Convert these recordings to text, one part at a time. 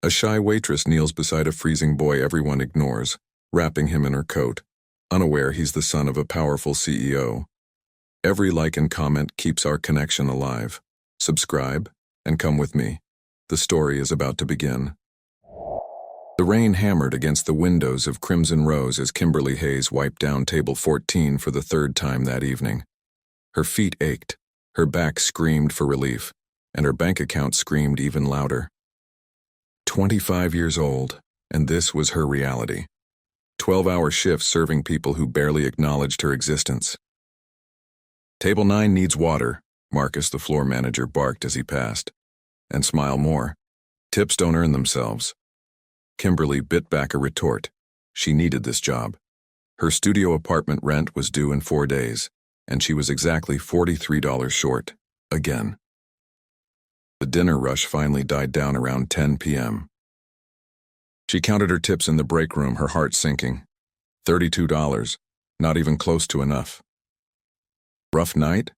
A shy waitress kneels beside a freezing boy everyone ignores, wrapping him in her coat, unaware he's the son of a powerful CEO. Every like and comment keeps our connection alive. Subscribe, and come with me. The story is about to begin. The rain hammered against the windows of Crimson Rose as Kimberly Hayes wiped down table 14 for the third time that evening. Her feet ached, her back screamed for relief, and her bank account screamed even louder. 25 years old, and this was her reality. 12-hour shifts serving people who barely acknowledged her existence. "Table 9 needs water," Marcus, the floor manager, barked as he passed. "And smile more. Tips don't earn themselves." Kimberly bit back a retort. She needed this job. Her studio apartment rent was due in 4 days, and she was exactly $43 short, again. The dinner rush finally died down around 10 p.m. She counted her tips in the break room, her heart sinking. $32, not even close to enough. "Rough night?"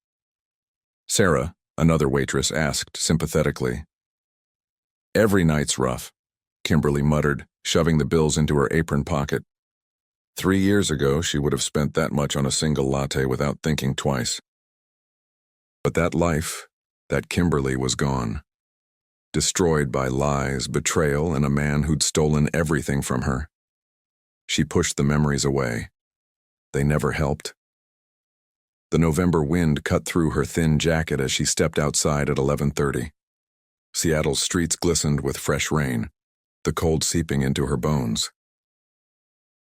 Sarah, another waitress, asked sympathetically. "Every night's rough," Kimberly muttered, shoving the bills into her apron pocket. 3 years ago, she would have spent that much on a single latte without thinking twice. But that life, that Kimberly, was gone. Destroyed by lies, betrayal, and a man who'd stolen everything from her. She pushed the memories away. They never helped. The November wind cut through her thin jacket as she stepped outside at 11:30. Seattle's streets glistened with fresh rain, the cold seeping into her bones.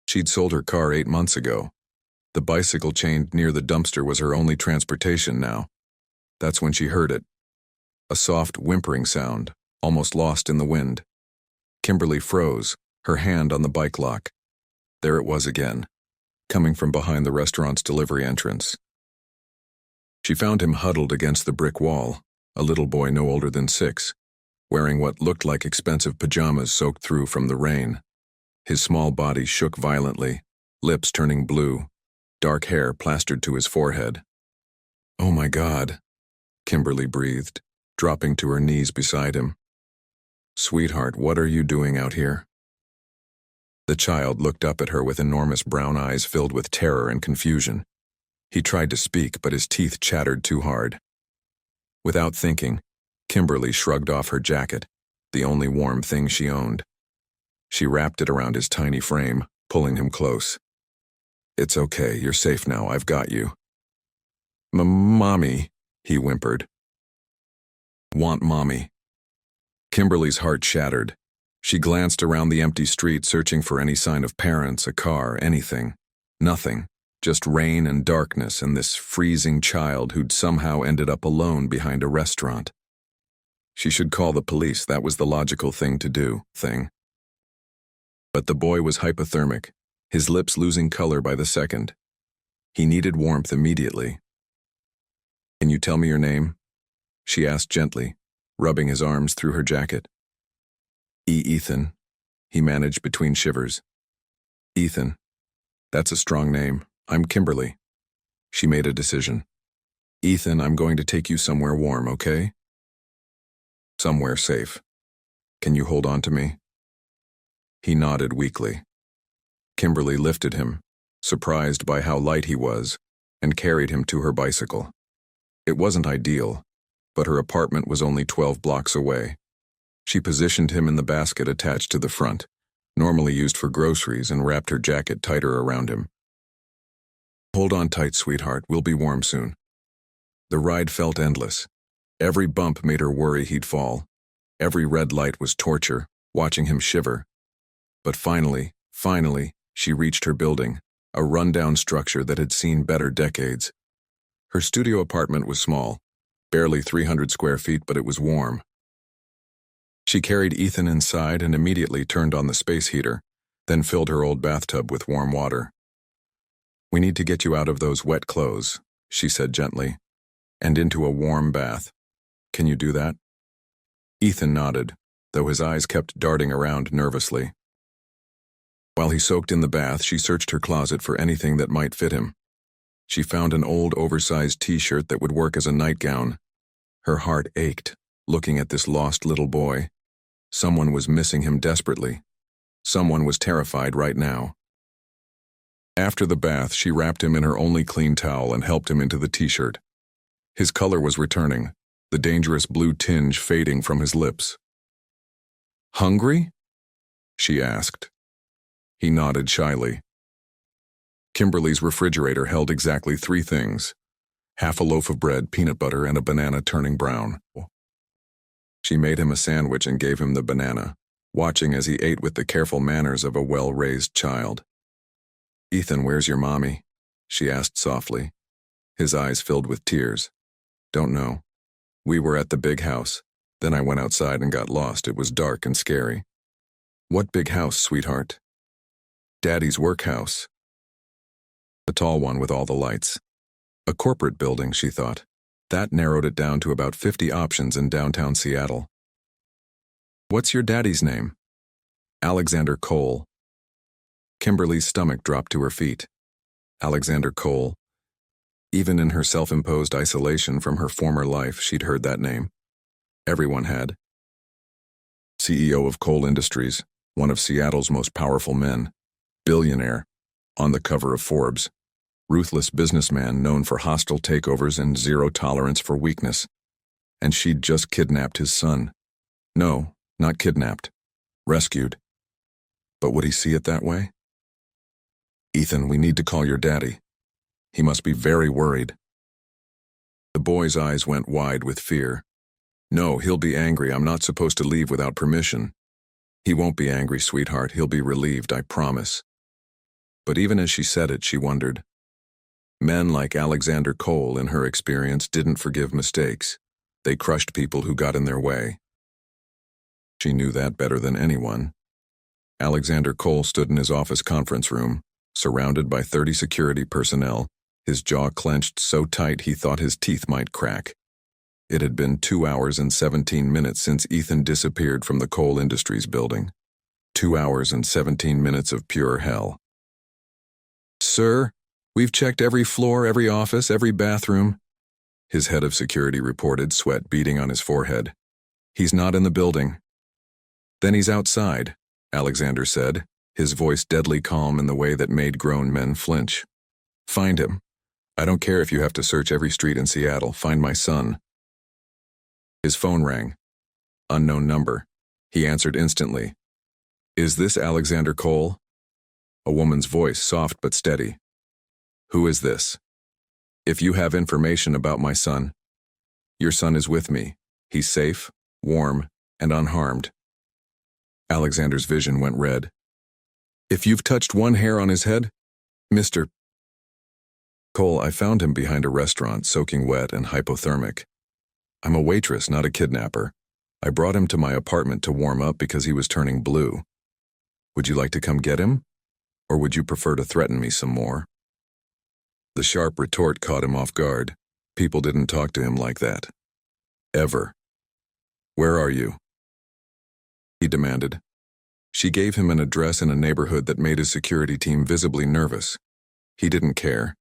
She'd sold her car 8 months ago. The bicycle chained near the dumpster was her only transportation now. That's when she heard it. A soft whimpering sound, almost lost in the wind. Kimberly froze, her hand on the bike lock. There it was again, coming from behind the restaurant's delivery entrance. She found him huddled against the brick wall, a little boy no older than 6, wearing what looked like expensive pajamas soaked through from the rain. His small body shook violently, lips turning blue, dark hair plastered to his forehead. "Oh my God," Kimberly breathed, dropping to her knees beside him. "Sweetheart, what are you doing out here?" The child looked up at her with enormous brown eyes filled with terror and confusion. He tried to speak, but his teeth chattered too hard. Without thinking, Kimberly shrugged off her jacket, the only warm thing she owned. She wrapped it around his tiny frame, pulling him close. "It's okay, you're safe now, I've got you." "Mommy," he whimpered. "Want mommy." Kimberly's heart shattered. She glanced around the empty street, searching for any sign of parents, a car, anything. Nothing. Just rain and darkness and this freezing child who'd somehow ended up alone behind a restaurant. She should call the police, that was the logical thing to do, But the boy was hypothermic, his lips losing color by the second. He needed warmth immediately. "Can you tell me your name?" she asked gently, rubbing his arms through her jacket. Ethan," he managed between shivers. "Ethan. That's a strong name. I'm Kimberly." She made a decision. "Ethan, I'm going to take you somewhere warm, okay? Somewhere safe. Can you hold on to me?" He nodded weakly. Kimberly lifted him, surprised by how light he was, and carried him to her bicycle. It wasn't ideal, but her apartment was only 12 blocks away. She positioned him in the basket attached to the front, normally used for groceries, and wrapped her jacket tighter around him. "Hold on tight, sweetheart, we'll be warm soon." The ride felt endless. Every bump made her worry he'd fall. Every red light was torture, watching him shiver. But finally, she reached her building, a rundown structure that had seen better decades. Her studio apartment was small, barely 300 square feet, but it was warm. She carried Ethan inside and immediately turned on the space heater, then filled her old bathtub with warm water. "We need to get you out of those wet clothes," she said gently, "and into a warm bath. Can you do that?" Ethan nodded, though his eyes kept darting around nervously. While he soaked in the bath, she searched her closet for anything that might fit him. She found an old oversized t-shirt that would work as a nightgown. Her heart ached, looking at this lost little boy. Someone was missing him desperately. Someone was terrified right now. After the bath, she wrapped him in her only clean towel and helped him into the t-shirt. His color was returning, the dangerous blue tinge fading from his lips. "Hungry?" she asked. He nodded shyly. Kimberly's refrigerator held exactly 3 things: half a loaf of bread, peanut butter, and a banana turning brown. She made him a sandwich and gave him the banana, watching as he ate with the careful manners of a well-raised child. "Ethan, where's your mommy?" she asked softly. His eyes filled with tears. "Don't know. We were at the big house. Then I went outside and got lost. It was dark and scary." "What big house, sweetheart?" "Daddy's workhouse. The tall one with all the lights. A corporate building," she thought. That narrowed it down to about 50 options in downtown Seattle. "What's your daddy's name?" "Alexander Cole." Kimberly's stomach dropped to her feet. Alexander Cole. Even in her self-imposed isolation from her former life, she'd heard that name. Everyone had. CEO of Cole Industries, one of Seattle's most powerful men. Billionaire, on the cover of Forbes. Ruthless businessman known for hostile takeovers and zero tolerance for weakness. And she'd just kidnapped his son. No, not kidnapped. Rescued. But would he see it that way? "Ethan, we need to call your daddy. He must be very worried." The boy's eyes went wide with fear. "No, he'll be angry. I'm not supposed to leave without permission." "He won't be angry, sweetheart. He'll be relieved, I promise." But even as she said it, she wondered. Men like Alexander Cole, in her experience, didn't forgive mistakes. They crushed people who got in their way. She knew that better than anyone. Alexander Cole stood in his office conference room, surrounded by 30 security personnel, his jaw clenched so tight he thought his teeth might crack. It had been 2 hours and 17 minutes since Ethan disappeared from the Cole Industries building. 2 hours and 17 minutes of pure hell. "Sir, we've checked every floor, every office, every bathroom," his head of security reported, sweat beading on his forehead. "He's not in the building." "Then he's outside," Alexander said, his voice deadly calm in the way that made grown men flinch. "Find him. I don't care if you have to search every street in Seattle. Find my son." His phone rang. Unknown number. He answered instantly. "Is this Alexander Cole?" A woman's voice, soft but steady. "Who is this?" "If you have information about my son." "Your son is with me. He's safe, warm, and unharmed." Alexander's vision went red. "If you've touched one hair on his head, Mr. Cole, I found him behind a restaurant, soaking wet and hypothermic. I'm a waitress, not a kidnapper. I brought him to my apartment to warm up because he was turning blue. Would you like to come get him? Or would you prefer to threaten me some more?" The sharp retort caught him off guard. People didn't talk to him like that. Ever. "Where are you?" he demanded. She gave him an address in a neighborhood that made his security team visibly nervous. He didn't care.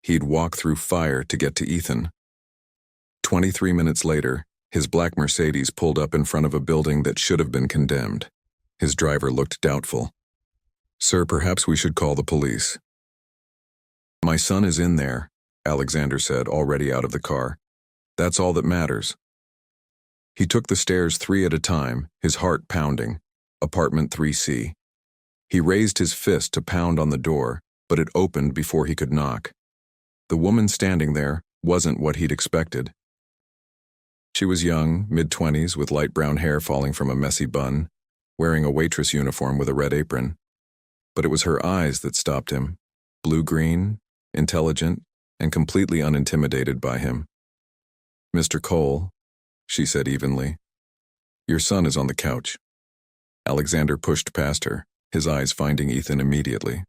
He'd walk through fire to get to Ethan. 23 minutes later, his black Mercedes pulled up in front of a building that should have been condemned. His driver looked doubtful. "Sir, perhaps we should call the police." "My son is in there," Alexander said, already out of the car. "That's all that matters." He took the stairs 3 at a time, his heart pounding. Apartment 3C. He raised his fist to pound on the door, but it opened before he could knock. The woman standing there wasn't what he'd expected. She was young, mid-20s, with light brown hair falling from a messy bun, wearing a waitress uniform with a red apron. But it was her eyes that stopped him, blue-green, intelligent, and completely unintimidated by him. "Mr. Cole," she said evenly, "your son is on the couch." Alexander pushed past her, his eyes finding Ethan immediately.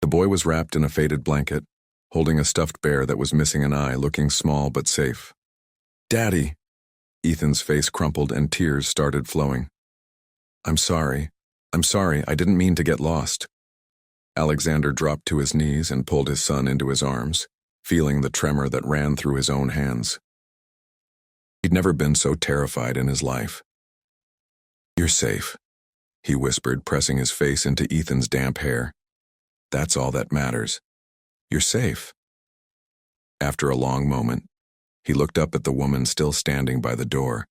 The boy was wrapped in a faded blanket, holding a stuffed bear that was missing an eye, looking small but safe. "Daddy!" Ethan's face crumpled and tears started flowing. I'm sorry, I didn't mean to get lost." Alexander dropped to his knees and pulled his son into his arms, feeling the tremor that ran through his own hands. He'd never been so terrified in his life. "You're safe," he whispered, pressing his face into Ethan's damp hair. "That's all that matters. You're safe." After a long moment, he looked up at the woman still standing by the door.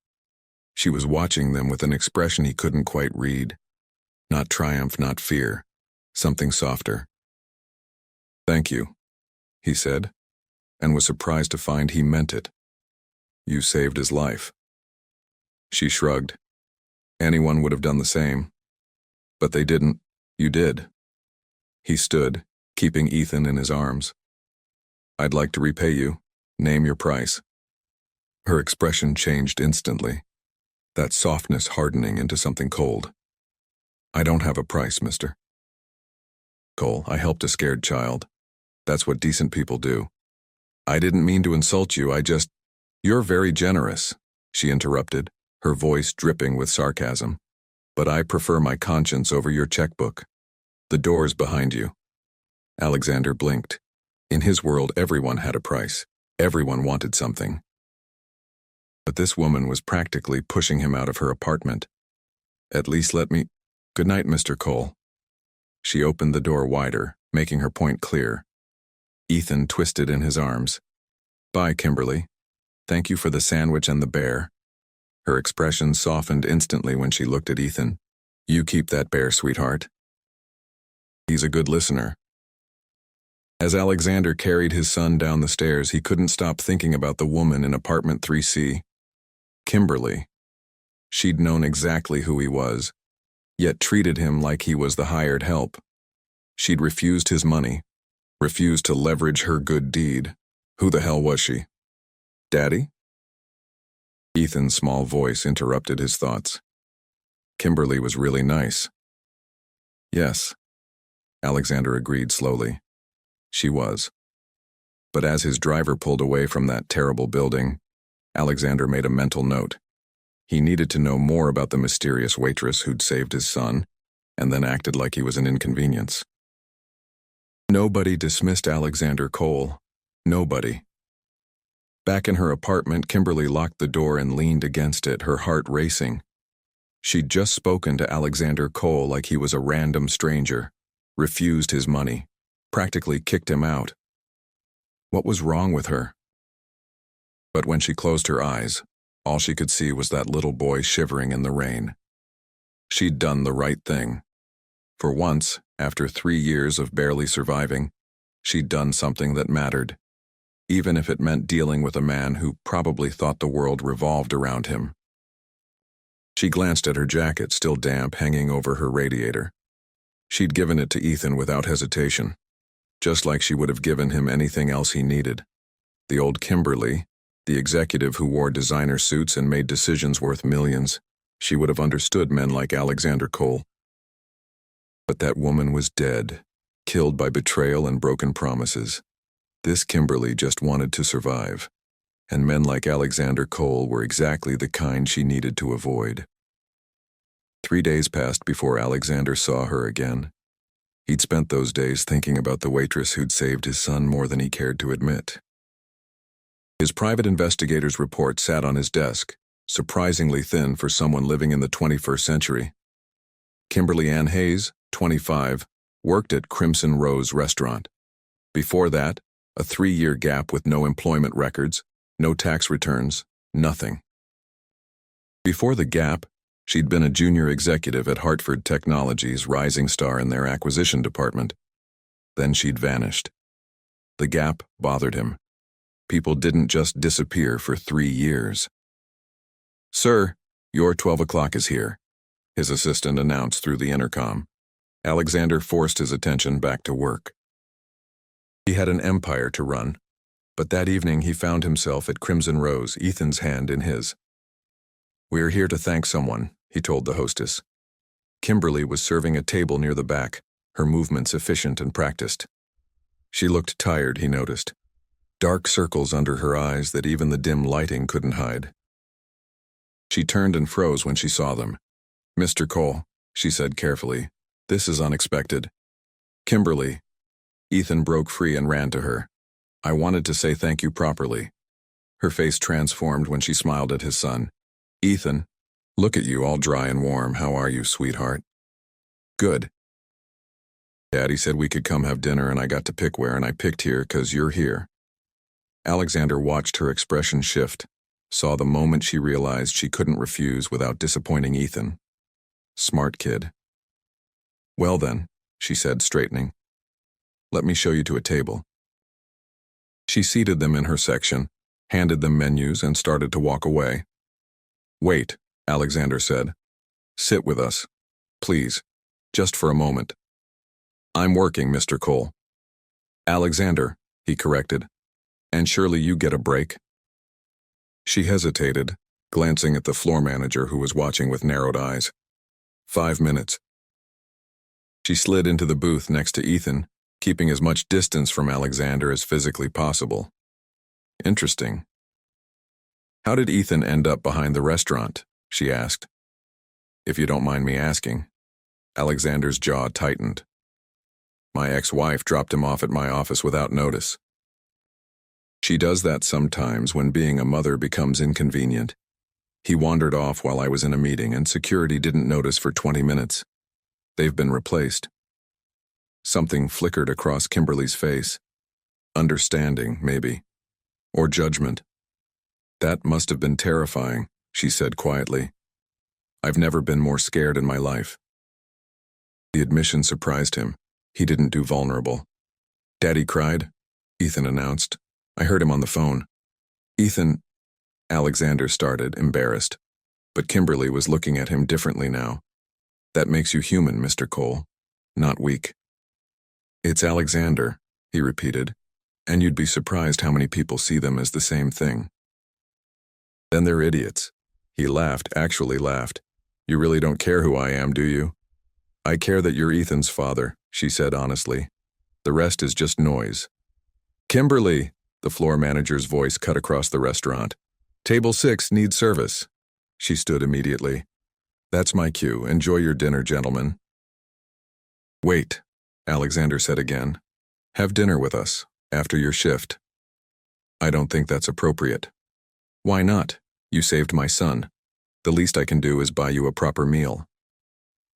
She was watching them with an expression he couldn't quite read. Not triumph, not fear. Something softer. "Thank you," he said, and was surprised to find he meant it. "You saved his life." She shrugged. "Anyone would have done the same. But they didn't. You did." He stood, keeping Ethan in his arms. "I'd like to repay you. Name your price." Her expression changed instantly, that softness hardening into something cold. "I don't have a price, mister. Cole, I helped a scared child. That's what decent people do. I didn't mean to insult you, You're very generous," she interrupted, her voice dripping with sarcasm. "But I prefer my conscience over your checkbook. The door's behind you." Alexander blinked. In his world, everyone had a price. Everyone wanted something. But this woman was practically pushing him out of her apartment. "At least let me— Good night, Mr. Cole." She opened the door wider, making her point clear. Ethan twisted in his arms. "Bye, Kimberly. Thank you for the sandwich and the bear." Her expression softened instantly when she looked at Ethan. "You keep that bear, sweetheart. He's a good listener." As Alexander carried his son down the stairs, he couldn't stop thinking about the woman in apartment 3C. Kimberly. She'd known exactly who he was, yet treated him like he was the hired help. She'd refused his money, refused to leverage her good deed. Who the hell was she? Daddy? Ethan's small voice interrupted his thoughts. Kimberly was really nice. Yes, Alexander agreed slowly. She was. But as his driver pulled away from that terrible building, Alexander made a mental note. He needed to know more about the mysterious waitress who'd saved his son, and then acted like he was an inconvenience. Nobody dismissed Alexander Cole. Nobody. Back in her apartment, Kimberly locked the door and leaned against it, her heart racing. She'd just spoken to Alexander Cole like he was a random stranger, refused his money, practically kicked him out. What was wrong with her? But when she closed her eyes, all she could see was that little boy shivering in the rain. She'd done the right thing. For once, after 3 years of barely surviving, she'd done something that mattered, even if it meant dealing with a man who probably thought the world revolved around him. She glanced at her jacket, still damp, hanging over her radiator. She'd given it to Ethan without hesitation, just like she would have given him anything else he needed. The old Kimberly, the executive who wore designer suits and made decisions worth millions, she would have understood men like Alexander Cole. But that woman was dead, killed by betrayal and broken promises. This Kimberly just wanted to survive, and men like Alexander Cole were exactly the kind she needed to avoid. 3 days passed before Alexander saw her again. He'd spent those days thinking about the waitress who'd saved his son more than he cared to admit. His private investigator's report sat on his desk, surprisingly thin for someone living in the 21st century. Kimberly Ann Hayes, 25, worked at Crimson Rose Restaurant. Before that, a 3-year gap with no employment records, no tax returns, nothing. Before the gap, she'd been a junior executive at Hartford Technologies, rising star in their acquisition department. Then she'd vanished. The gap bothered him. People didn't just disappear for 3 years. "Sir, your 12 o'clock is here," his assistant announced through the intercom. Alexander forced his attention back to work. He had an empire to run, but that evening he found himself at Crimson Rose, Ethan's hand in his. "We're here to thank someone," he told the hostess. Kimberly was serving a table near the back, her movements efficient and practiced. She looked tired, he noticed. Dark circles under her eyes that even the dim lighting couldn't hide. She turned and froze when she saw them. "Mr. Cole," she said carefully, "this is unexpected." "Kimberly." Ethan broke free and ran to her. "I wanted to say thank you properly." Her face transformed when she smiled at his son. "Ethan, Look at you, all dry and warm. How are you, sweetheart? Good. Daddy said we could come have dinner and I got to pick where, and I picked here 'cause you're here. Alexander watched her expression shift, saw the moment she realized she couldn't refuse without disappointing Ethan. Smart kid. Well then, she said, straightening. Let me show you to a table. She seated them in her section, handed them menus, and started to walk away. Wait, Alexander said. Sit with us. Please. Just for a moment. I'm working, Mr. Cole. Alexander, he corrected. And surely you get a break. She hesitated, glancing at the floor manager who was watching with narrowed eyes. 5 minutes. She slid into the booth next to Ethan, keeping as much distance from Alexander as physically possible. Interesting. How did Ethan end up behind the restaurant? She asked. If you don't mind me asking. Alexander's jaw tightened. My ex-wife dropped him off at my office without notice. She does that sometimes when being a mother becomes inconvenient. He wandered off while I was in a meeting and security didn't notice for 20 minutes. They've been replaced. Something flickered across Kimberly's face. Understanding, maybe. Or judgment. That must have been terrifying, she said quietly. I've never been more scared in my life. The admission surprised him. He didn't do vulnerable. Daddy cried, Ethan announced. I heard him on the phone. Ethan, Alexander started, embarrassed. But Kimberly was looking at him differently now. That makes you human, Mr. Cole, not weak. It's Alexander, he repeated, and you'd be surprised how many people see them as the same thing. Then they're idiots. He laughed, actually laughed. You really don't care who I am, do you? I care that you're Ethan's father, she said honestly. The rest is just noise. Kimberly, the floor manager's voice cut across the restaurant. Table 6 needs service. She stood immediately. That's my cue. Enjoy your dinner, gentlemen. Wait, Alexander said again. Have dinner with us, after your shift. I don't think that's appropriate. Why not? You saved my son. The least I can do is buy you a proper meal.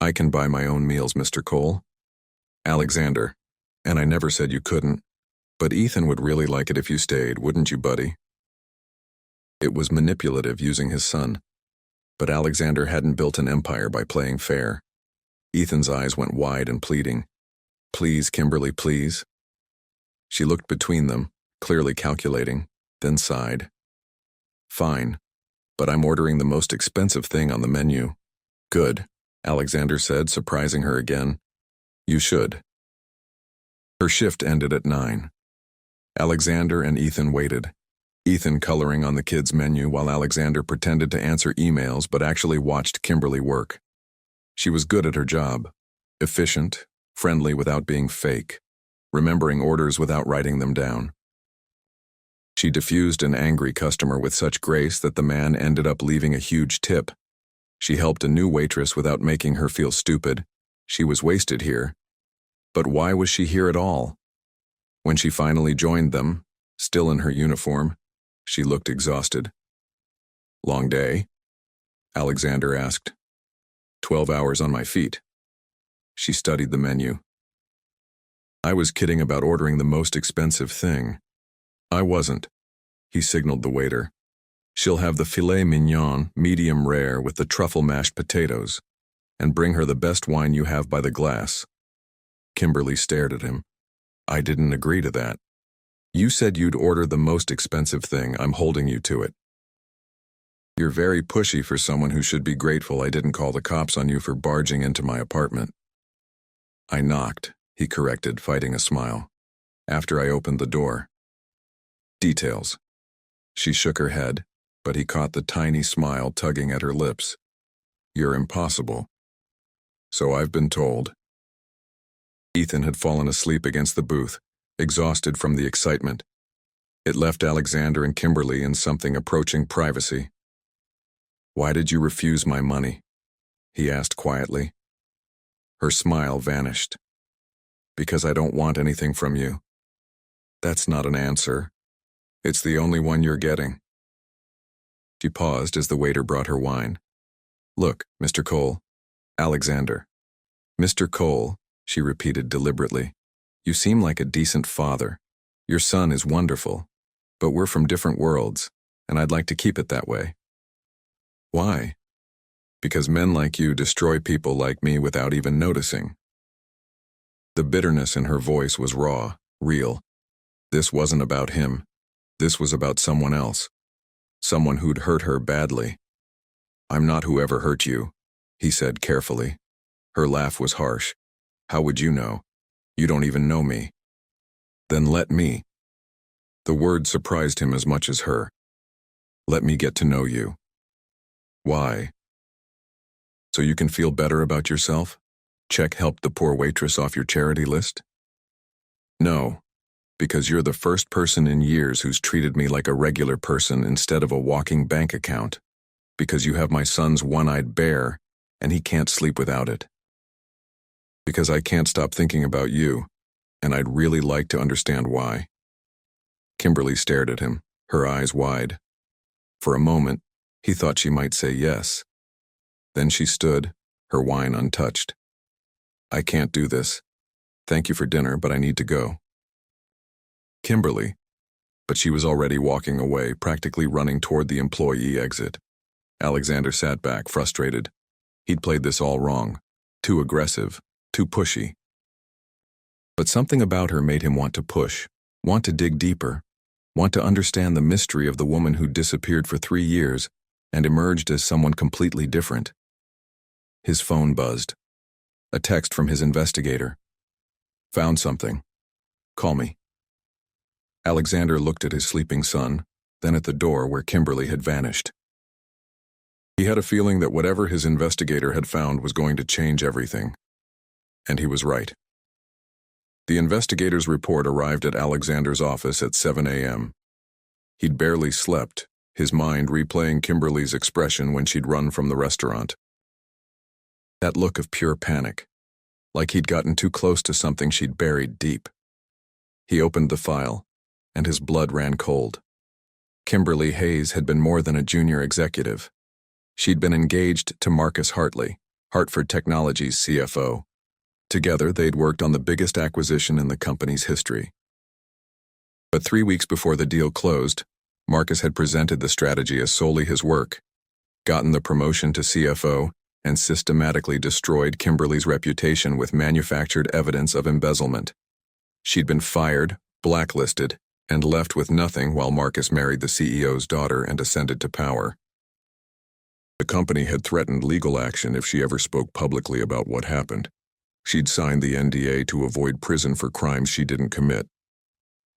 I can buy my own meals, Mr. Cole. Alexander, and I never said you couldn't, but Ethan would really like it if you stayed, wouldn't you, buddy? It was manipulative using his son, but Alexander hadn't built an empire by playing fair. Ethan's eyes went wide and pleading. Please, Kimberly, please. She looked between them, clearly calculating, then sighed. Fine, but I'm ordering the most expensive thing on the menu. Good, Alexander said, surprising her again. You should. Her shift ended at 9. Alexander and Ethan waited. Ethan coloring on the kids' menu while Alexander pretended to answer emails but actually watched Kimberly work. She was good at her job. Efficient, friendly without being fake, remembering orders without writing them down. She diffused an angry customer with such grace that the man ended up leaving a huge tip. She helped a new waitress without making her feel stupid. She was wasted here. But why was she here at all? When she finally joined them, still in her uniform, she looked exhausted. Long day? Alexander asked. 12 hours on my feet. She studied the menu. I was kidding about ordering the most expensive thing. I wasn't. He signaled the waiter. She'll have the filet mignon, medium rare, with the truffle mashed potatoes, and bring her the best wine you have by the glass. Kimberly stared at him. I didn't agree to that. You said you'd order the most expensive thing. I'm holding you to it. You're very pushy for someone who should be grateful I didn't call the cops on you for barging into my apartment. I knocked, he corrected, fighting a smile. After I opened the door. Details. She shook her head, but he caught the tiny smile tugging at her lips. You're impossible. So I've been told. Ethan had fallen asleep against the booth, exhausted from the excitement. It left Alexander and Kimberly in something approaching privacy. Why did you refuse my money? He asked quietly. Her smile vanished. Because I don't want anything from you. That's not an answer. It's the only one you're getting. She paused as the waiter brought her wine. Look, Mr. Cole. Alexander. Mr. Cole, she repeated deliberately. You seem like a decent father. Your son is wonderful. But we're from different worlds, and I'd like to keep it that way. Why? Because men like you destroy people like me without even noticing. The bitterness in her voice was raw, real. This wasn't about him. This was about someone else. Someone who'd hurt her badly. I'm not whoever hurt you, he said carefully. Her laugh was harsh. How would you know? You don't even know me. Then let me. The word surprised him as much as her. Let me get to know you. Why? So you can feel better about yourself? Check helped the poor waitress off your charity list? No, because you're the first person in years who's treated me like a regular person instead of a walking bank account. Because you have my son's one-eyed bear, and he can't sleep without it. Because I can't stop thinking about you, and I'd really like to understand why. Kimberly stared at him, her eyes wide. For a moment, he thought she might say yes. Then she stood, her wine untouched. I can't do this. Thank you for dinner, but I need to go. Kimberly. But she was already walking away, practically running toward the employee exit. Alexander sat back, frustrated. He'd played this all wrong. Too aggressive, too pushy. But something about her made him want to push, want to dig deeper, want to understand the mystery of the woman who disappeared for 3 years and emerged as someone completely different. His phone buzzed. A text from his investigator. Found something. Call me. Alexander looked at his sleeping son, then at the door where Kimberly had vanished. He had a feeling that whatever his investigator had found was going to change everything. And he was right. The investigator's report arrived at Alexander's office at 7 a.m. He'd barely slept, his mind replaying Kimberly's expression when she'd run from the restaurant. That look of pure panic, like he'd gotten too close to something she'd buried deep. He opened the file, and his blood ran cold. Kimberly Hayes had been more than a junior executive. She'd been engaged to Marcus Hartley, Hartford Technologies' CFO. Together, they'd worked on the biggest acquisition in the company's history. But 3 weeks before the deal closed, Marcus had presented the strategy as solely his work, gotten the promotion to CFO, and systematically destroyed Kimberly's reputation with manufactured evidence of embezzlement. She'd been fired, blacklisted, and left with nothing while Marcus married the CEO's daughter and ascended to power. The company had threatened legal action if she ever spoke publicly about what happened. She'd signed the NDA to avoid prison for crimes she didn't commit.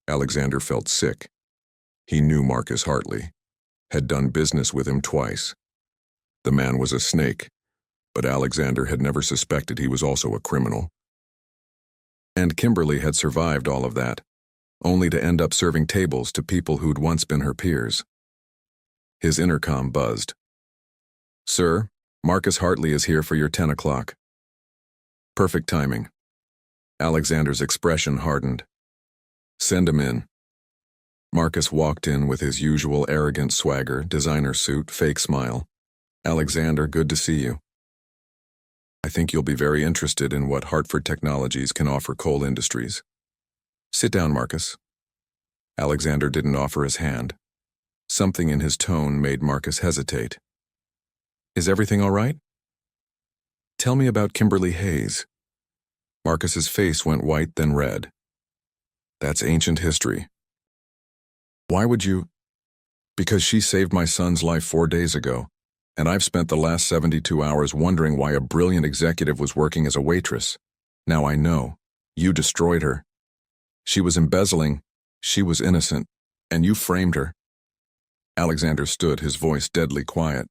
Alexander felt sick. He knew Marcus Hartley, had done business with him twice. The man was a snake, but Alexander had never suspected he was also a criminal. And Kimberly had survived all of that, only to end up serving tables to people who'd once been her peers. His intercom buzzed. Sir, Marcus Hartley is here for your 10 o'clock. Perfect timing. Alexander's expression hardened. Send him in. Marcus walked in with his usual arrogant swagger, designer suit, fake smile. Alexander, good to see you. I think you'll be very interested in what Hartford Technologies can offer coal industries. Sit down, Marcus. Alexander didn't offer his hand. Something in his tone made Marcus hesitate. Is everything all right? Tell me about Kimberly Hayes. Marcus's face went white, then red. That's ancient history. Why would you? Because she saved my son's life 4 days ago, and I've spent the last 72 hours wondering why a brilliant executive was working as a waitress. Now I know. You destroyed her. She was embezzling, she was innocent, and you framed her. Alexander stood, his voice deadly quiet.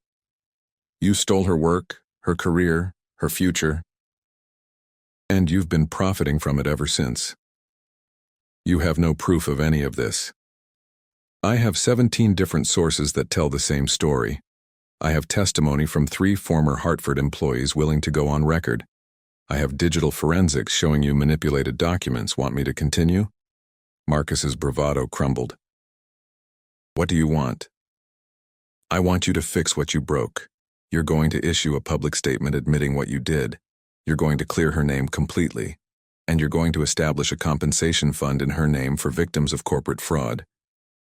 You stole her work, her career, her future, and you've been profiting from it ever since. You have no proof of any of this. I have 17 different sources that tell the same story. I have testimony from 3 former Hartford employees willing to go on record. I have digital forensics showing you manipulated documents. Want me to continue? Marcus's bravado crumbled. What do you want? I want you to fix what you broke. You're going to issue a public statement admitting what you did. You're going to clear her name completely. And you're going to establish a compensation fund in her name for victims of corporate fraud.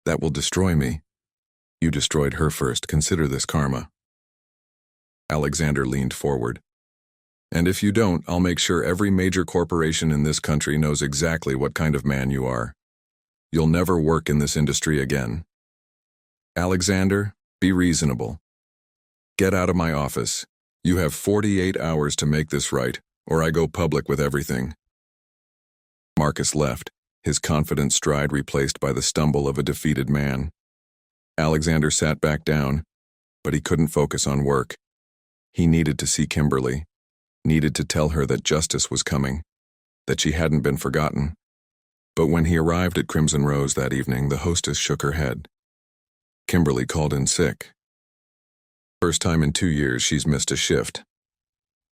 That will destroy me. You destroyed her first. Consider this karma. Alexander leaned forward. And if you don't, I'll make sure every major corporation in this country knows exactly what kind of man you are. You'll never work in this industry again. Alexander, be reasonable. Get out of my office. You have 48 hours to make this right, or I go public with everything. Marcus left, his confident stride replaced by the stumble of a defeated man. Alexander sat back down, but he couldn't focus on work. He needed to see Kimberly, needed to tell her that justice was coming, that she hadn't been forgotten. But when he arrived at Crimson Rose that evening, the hostess shook her head. Kimberly called in sick. First time in 2 years she's missed a shift.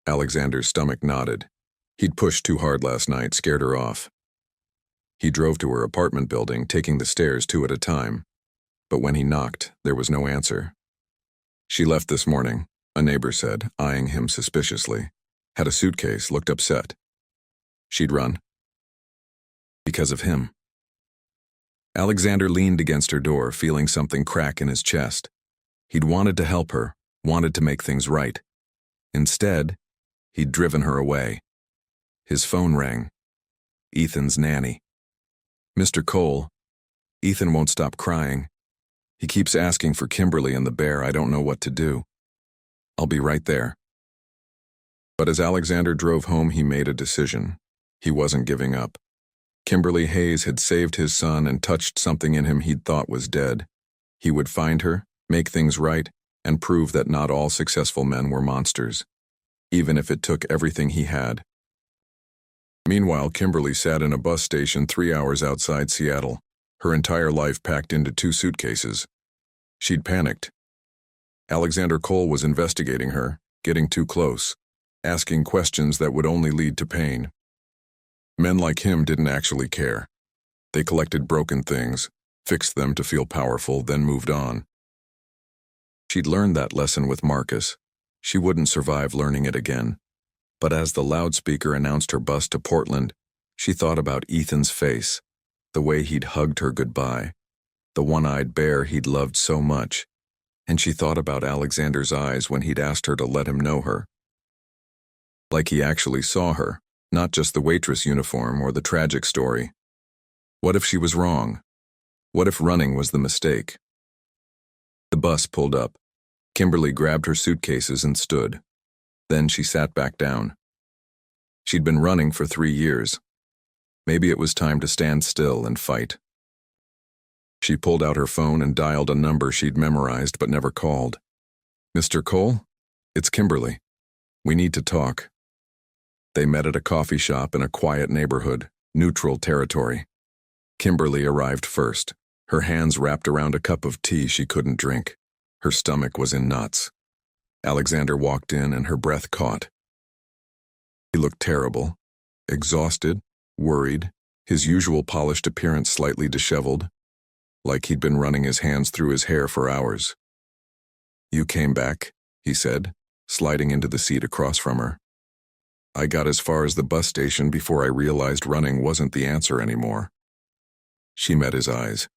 Alexander's stomach knotted. He'd pushed too hard last night, scared her off. He drove to her apartment building, taking the stairs 2 at a time. But when he knocked, there was no answer. She left this morning, a neighbor said, eyeing him suspiciously. Had a suitcase, looked upset. She'd run. Because of him. Alexander leaned against her door, feeling something crack in his chest. He'd wanted to help her, wanted to make things right. Instead, he'd driven her away. His phone rang. Ethan's nanny. Mr. Cole, Ethan won't stop crying. He keeps asking for Kimberly and the bear. I don't know what to do. I'll be right there. But as Alexander drove home, he made a decision. He wasn't giving up. Kimberly Hayes had saved his son and touched something in him he'd thought was dead. He would find her, make things right, and prove that not all successful men were monsters, even if it took everything he had. Meanwhile, Kimberly sat in a bus station 3 hours outside Seattle, her entire life packed into 2 suitcases. She'd panicked. Alexander Cole was investigating her, getting too close, asking questions that would only lead to pain. Men like him didn't actually care. They collected broken things, fixed them to feel powerful, then moved on. She'd learned that lesson with Marcus. She wouldn't survive learning it again. But as the loudspeaker announced her bus to Portland, she thought about Ethan's face, the way he'd hugged her goodbye, the one-eyed bear he'd loved so much, and she thought about Alexander's eyes when he'd asked her to let him know her. Like he actually saw her, not just the waitress uniform or the tragic story. What if she was wrong? What if running was the mistake? The bus pulled up. Kimberly grabbed her suitcases and stood. Then she sat back down. She'd been running for 3 years. Maybe it was time to stand still and fight. She pulled out her phone and dialed a number she'd memorized but never called. Mr. Cole? It's Kimberly. We need to talk. They met at a coffee shop in a quiet neighborhood, neutral territory. Kimberly arrived first, her hands wrapped around a cup of tea she couldn't drink. Her stomach was in knots. Alexander walked in and her breath caught. He looked terrible, exhausted, worried, his usual polished appearance slightly disheveled, like he'd been running his hands through his hair for hours. You came back, he said, sliding into the seat across from her. I got as far as the bus station before I realized running wasn't the answer anymore. She met his eyes.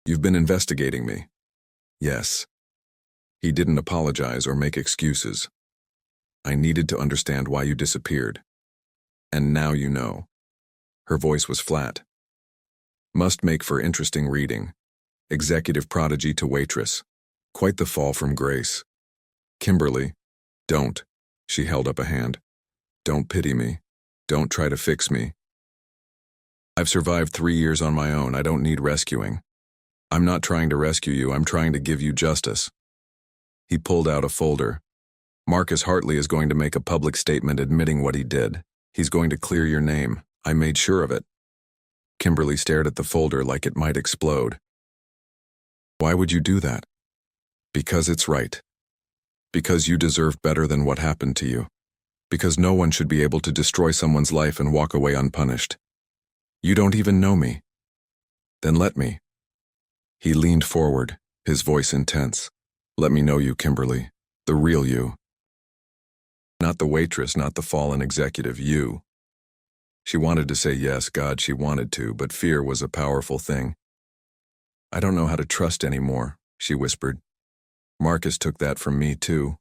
You've been investigating me. Yes. He didn't apologize or make excuses. I needed to understand why you disappeared. And now you know. Her voice was flat. Must make for interesting reading. Executive prodigy to waitress. Quite the fall from grace. Kimberly, don't. She held up a hand. Don't pity me. Don't try to fix me. I've survived 3 years on my own. I don't need rescuing. I'm not trying to rescue you. I'm trying to give you justice. He pulled out a folder. Marcus Hartley is going to make a public statement admitting what he did. He's going to clear your name. I made sure of it. Kimberly stared at the folder like it might explode. Why would you do that? Because it's right. Because you deserve better than what happened to you. Because no one should be able to destroy someone's life and walk away unpunished. You don't even know me. Then let me. He leaned forward, his voice intense. Let me know you, Kimberly. The real you. Not the waitress, not the fallen executive, you. She wanted to say yes, God, she wanted to, but fear was a powerful thing. I don't know how to trust anymore, she whispered. Marcus took that from me, too.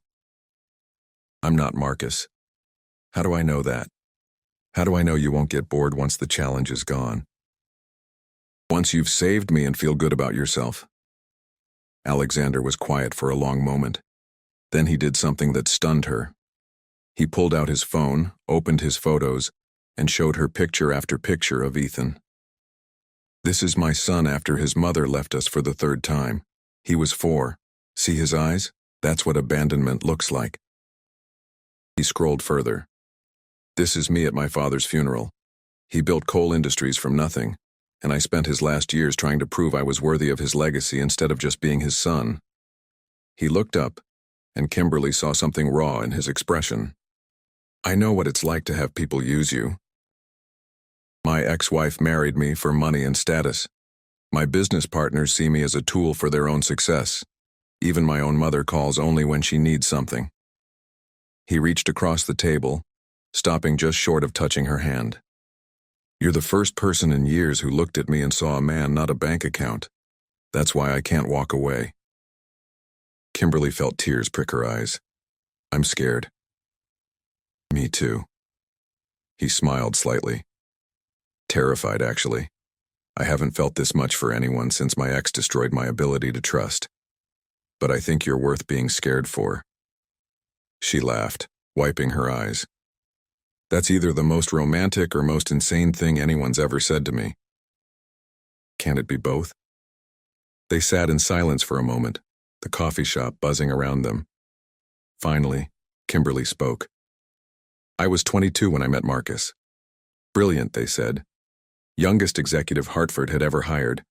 I'm not Marcus. How do I know that? How do I know you won't get bored once the challenge is gone? Once you've saved me and feel good about yourself. Alexander was quiet for a long moment. Then he did something that stunned her. He pulled out his phone, opened his photos, and showed her picture after picture of Ethan. This is my son after his mother left us for the third time. He was 4. See his eyes? That's what abandonment looks like. He scrolled further. This is me at my father's funeral. He built coal industries from nothing, and I spent his last years trying to prove I was worthy of his legacy instead of just being his son. He looked up, and Kimberly saw something raw in his expression. I know what it's like to have people use you. My ex-wife married me for money and status. My business partners see me as a tool for their own success. Even my own mother calls only when she needs something. He reached across the table, stopping just short of touching her hand. You're the first person in years who looked at me and saw a man, not a bank account. That's why I can't walk away. Kimberly felt tears prick her eyes. I'm scared. Me too. He smiled slightly. Terrified, actually. I haven't felt this much for anyone since my ex destroyed my ability to trust. But I think you're worth being scared for. She laughed, wiping her eyes. That's either the most romantic or most insane thing anyone's ever said to me. Can't it be both? They sat in silence for a moment, the coffee shop buzzing around them. Finally, Kimberly spoke. I was 22 when I met Marcus. Brilliant, they said. Youngest executive Hartford had ever hired.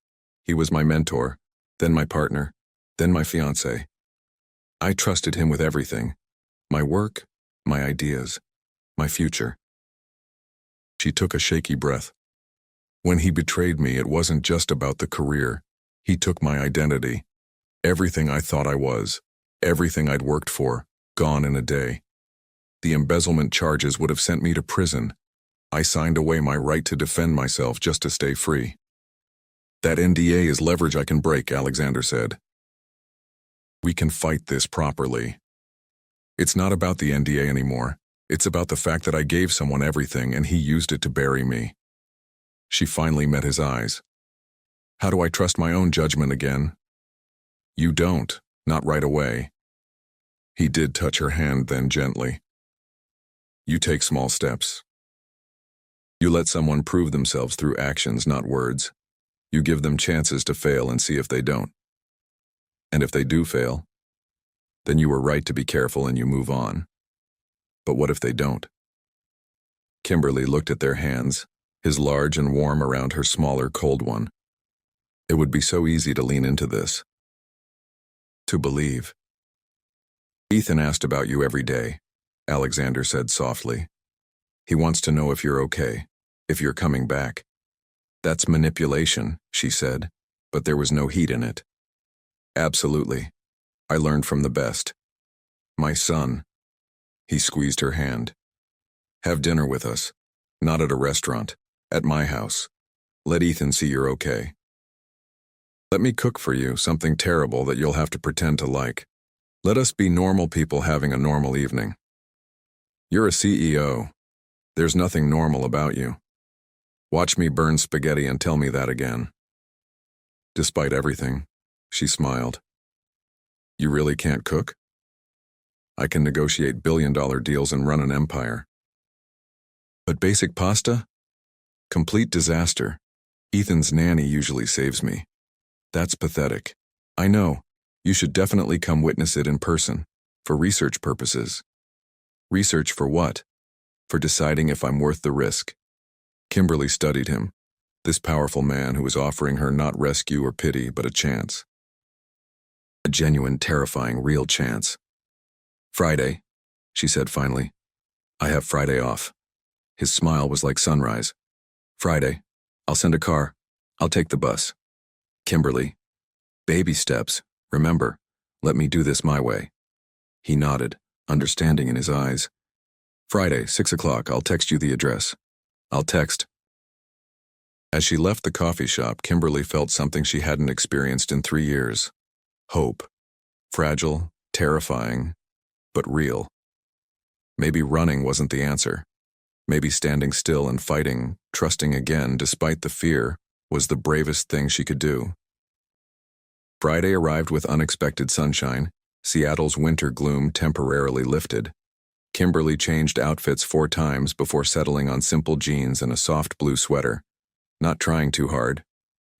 He was my mentor, then my partner, then my fiancé. I trusted him with everything. My work, my ideas, my future. She took a shaky breath. When he betrayed me, it wasn't just about the career. He took my identity. Everything I thought I was, everything I'd worked for, gone in a day. The embezzlement charges would have sent me to prison. I signed away my right to defend myself just to stay free. That NDA is leverage I can break, Alexander said. We can fight this properly. It's not about the NDA anymore. It's about the fact that I gave someone everything and he used it to bury me. She finally met his eyes. How do I trust my own judgment again? You don't, not right away. He did touch her hand then gently. You take small steps. You let someone prove themselves through actions, not words. You give them chances to fail and see if they don't. And if they do fail, then you were right to be careful and you move on. But what if they don't? Kimberly looked at their hands, his large and warm around her smaller, cold one. It would be so easy to lean into this. To believe. Ethan asked about you every day, Alexander said softly. He wants to know if you're okay, if you're coming back. That's manipulation, she said, but there was no heat in it. Absolutely. I learned from the best. My son. He squeezed her hand. Have dinner with us. Not at a restaurant. At my house. Let Ethan see you're okay. Let me cook for you something terrible that you'll have to pretend to like. Let us be normal people having a normal evening. You're a CEO. There's nothing normal about you. Watch me burn spaghetti and tell me that again. Despite everything, she smiled. You really can't cook? I can negotiate billion-dollar deals and run an empire. But basic pasta? Complete disaster. Ethan's nanny usually saves me. That's pathetic. I know. You should definitely come witness it in person, for research purposes. Research for what? For deciding if I'm worth the risk. Kimberly studied him, this powerful man who was offering her not rescue or pity, but a chance. A genuine, terrifying, real chance. Friday, she said finally. I have Friday off. His smile was like sunrise. Friday. I'll send a car. I'll take the bus. Kimberly. Baby steps. Remember, let me do this my way. He nodded, understanding in his eyes. Friday, 6 o'clock, I'll text you the address. I'll text. As she left the coffee shop, Kimberly felt something she hadn't experienced in 3 years. Hope. Fragile, terrifying, but real. Maybe running wasn't the answer. Maybe standing still and fighting, trusting again despite the fear, was the bravest thing she could do. Friday arrived with unexpected sunshine. Seattle's winter gloom temporarily lifted. Kimberly changed outfits 4 times before settling on simple jeans and a soft blue sweater. Not trying too hard,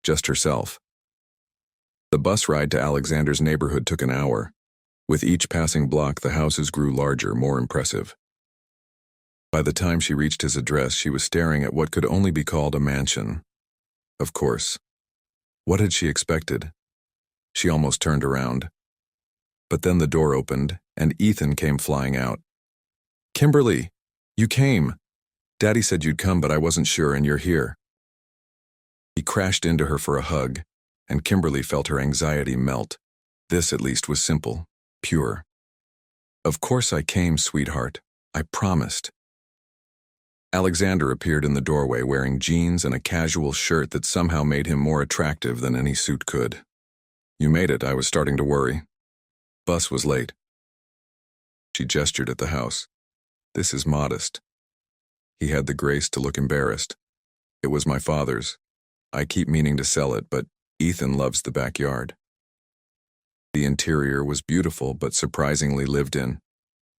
just herself. The bus ride to Alexander's neighborhood took an hour. With each passing block, the houses grew larger, more impressive. By the time she reached his address, she was staring at what could only be called a mansion. Of course. What had she expected? She almost turned around. But then the door opened, and Ethan came flying out. "Kimberly, you came. Daddy said you'd come, but I wasn't sure, and you're here." He crashed into her for a hug, and Kimberly felt her anxiety melt. This, at least, was simple, pure. "Of course I came, sweetheart. I promised." Alexander appeared in the doorway wearing jeans and a casual shirt that somehow made him more attractive than any suit could. "You made it. I was starting to worry. Bus was late." She gestured at the house. "This is modest." He had the grace to look embarrassed. "It was my father's. I keep meaning to sell it, but Ethan loves the backyard." The interior was beautiful but surprisingly lived in.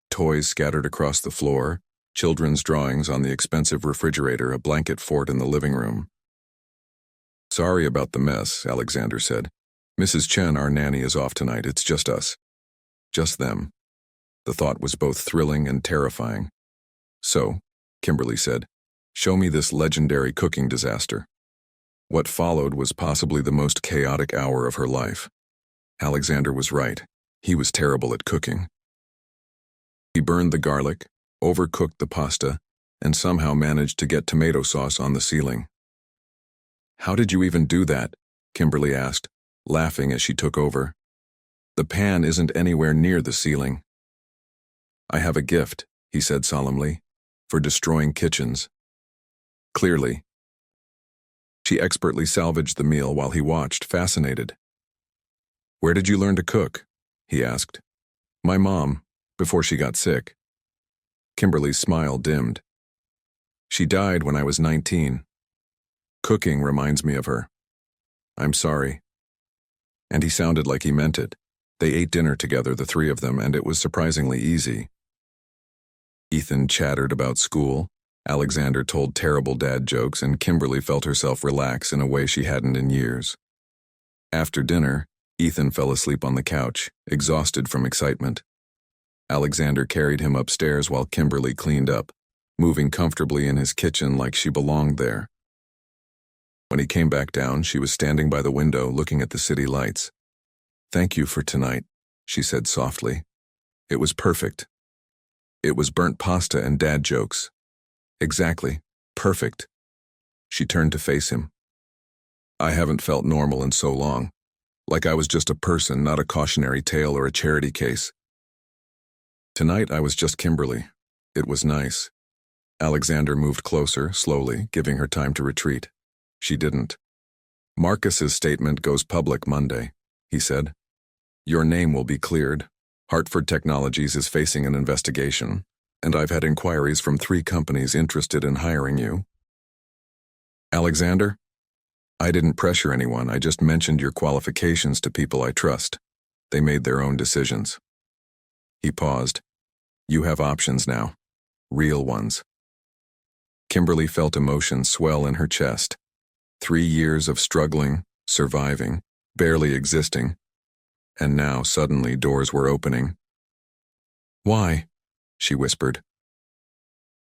Toys scattered across the floor, children's drawings on the expensive refrigerator, a blanket fort in the living room. "Sorry about the mess," Alexander said. "Mrs. Chen, our nanny, is off tonight. It's just us. Just them." The thought was both thrilling and terrifying. "So," Kimberly said, "show me this legendary cooking disaster." What followed was possibly the most chaotic hour of her life. Alexander was right. He was terrible at cooking. He burned the garlic, overcooked the pasta, and somehow managed to get tomato sauce on the ceiling. "How did you even do that?" Kimberly asked, laughing as she took over. "The pan isn't anywhere near the ceiling." "I have a gift," he said solemnly, "for destroying kitchens." Clearly. She expertly salvaged the meal while he watched, fascinated. "Where did you learn to cook?" he asked. "My mom, before she got sick." Kimberly's smile dimmed. "She died when I was 19. Cooking reminds me of her. I'm sorry." And he sounded like he meant it. They ate dinner together, the 3 of them, and it was surprisingly easy. Ethan chattered about school, Alexander told terrible dad jokes, and Kimberly felt herself relax in a way she hadn't in years. After dinner, Ethan fell asleep on the couch, exhausted from excitement. Alexander carried him upstairs while Kimberly cleaned up, moving comfortably in his kitchen like she belonged there. When he came back down, she was standing by the window looking at the city lights. "Thank you for tonight," she said softly. "It was perfect. It was burnt pasta and dad jokes. Exactly. Perfect." She turned to face him. "I haven't felt normal in so long. Like I was just a person, not a cautionary tale or a charity case. Tonight I was just Kimberly. It was nice." Alexander moved closer, slowly, giving her time to retreat. She didn't. "Marcus's statement goes public Monday," he said. "Your name will be cleared. Hartford Technologies is facing an investigation, and I've had inquiries from 3 companies interested in hiring you." "Alexander? I didn't pressure anyone. I just mentioned your qualifications to people I trust. They made their own decisions." He paused. "You have options now. Real ones." Kimberly felt emotion swell in her chest. 3 years of struggling, surviving, barely existing. And now, suddenly, doors were opening. "Why?" she whispered.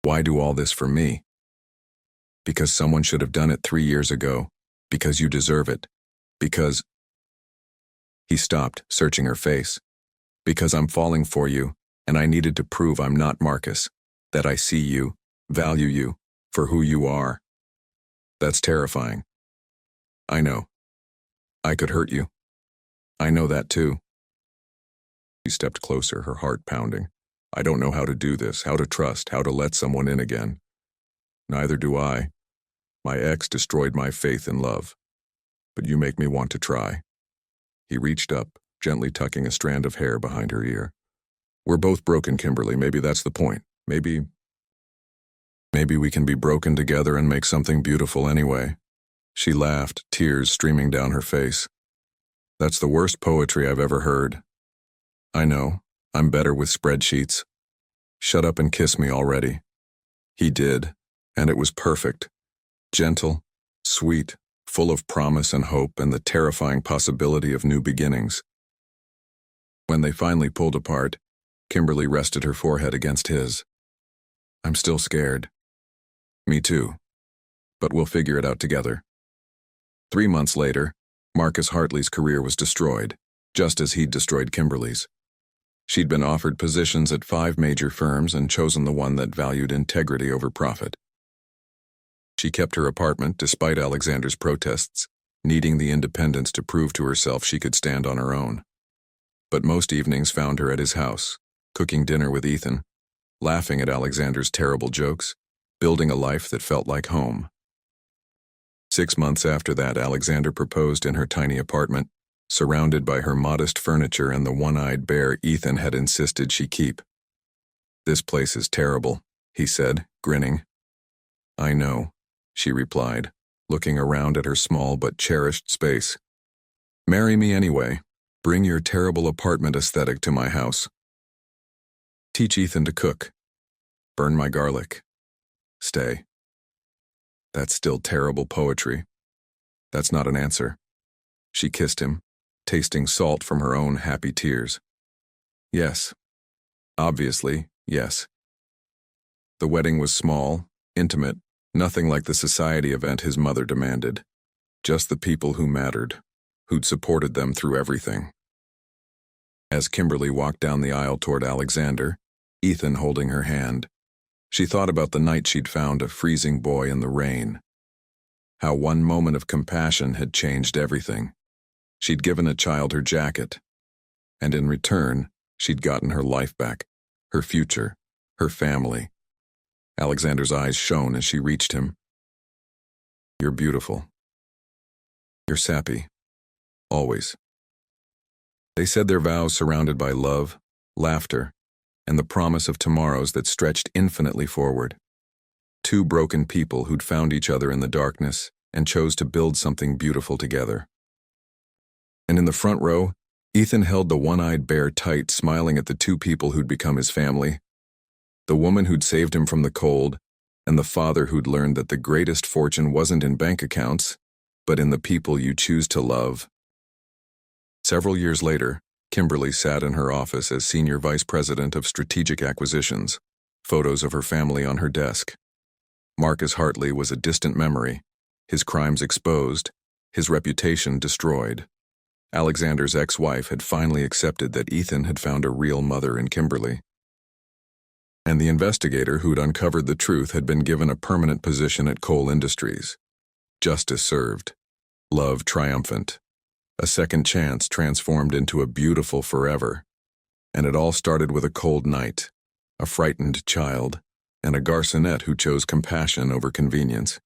"Why do all this for me?" "Because someone should have done it 3 years ago. Because you deserve it. Because—" He stopped, searching her face. "Because I'm falling for you, and I needed to prove I'm not Marcus. That I see you, value you, for who you are. That's terrifying. I know. I could hurt you. I know that too." She stepped closer, her heart pounding. I don't know how to do this, how to trust, how to let someone in again. Neither do I. My ex destroyed my faith in love. But you make me want to try. He reached up, gently tucking a strand of hair behind her ear. We're both broken, Kimberly. Maybe that's the point. Maybe we can be broken together and make something beautiful anyway. She laughed, tears streaming down her face. That's the worst poetry I've ever heard. I know. I'm better with spreadsheets. Shut up and kiss me already. He did, and it was perfect. Gentle, sweet, full of promise and hope and the terrifying possibility of new beginnings. When they finally pulled apart, Kimberly rested her forehead against his. I'm still scared. Me too. But we'll figure it out together. 3 months later, Marcus Hartley's career was destroyed, just as he'd destroyed Kimberly's. She'd been offered positions at 5 major firms and chosen the one that valued integrity over profit. She kept her apartment despite Alexander's protests, needing the independence to prove to herself she could stand on her own. But most evenings found her at his house, cooking dinner with Ethan, laughing at Alexander's terrible jokes, building a life that felt like home. 6 months after that, Alexander proposed in her tiny apartment, surrounded by her modest furniture and the one-eyed bear Ethan had insisted she keep. This place is terrible, he said, grinning. I know, she replied, looking around at her small but cherished space. Marry me anyway. Bring your terrible apartment aesthetic to my house. Teach Ethan to cook. Burn my garlic. Stay. That's still terrible poetry. That's not an answer. She kissed him, tasting salt from her own happy tears. Yes. Obviously, yes. The wedding was small, intimate, nothing like the society event his mother demanded. Just the people who mattered, who'd supported them through everything. As Kimberly walked down the aisle toward Alexander, Ethan holding her hand, she thought about the night she'd found a freezing boy in the rain. How one moment of compassion had changed everything. She'd given a child her jacket, and in return, she'd gotten her life back, her future, her family. Alexander's eyes shone as she reached him. You're beautiful. You're sappy. Always. They said their vows surrounded by love, laughter, and the promise of tomorrows that stretched infinitely forward. 2 broken people who'd found each other in the darkness and chose to build something beautiful together. And in the front row, Ethan held the one-eyed bear tight, smiling at the 2 people who'd become his family. The woman who'd saved him from the cold, and the father who'd learned that the greatest fortune wasn't in bank accounts, but in the people you choose to love. Several years later, Kimberly sat in her office as Senior Vice President of Strategic Acquisitions, photos of her family on her desk. Marcus Hartley was a distant memory, his crimes exposed, his reputation destroyed. Alexander's ex-wife had finally accepted that Ethan had found a real mother in Kimberly. And the investigator who'd uncovered the truth had been given a permanent position at Coal Industries. Justice served. Love triumphant. A second chance transformed into a beautiful forever. And it all started with a cold night, a frightened child, and a garçonette who chose compassion over convenience.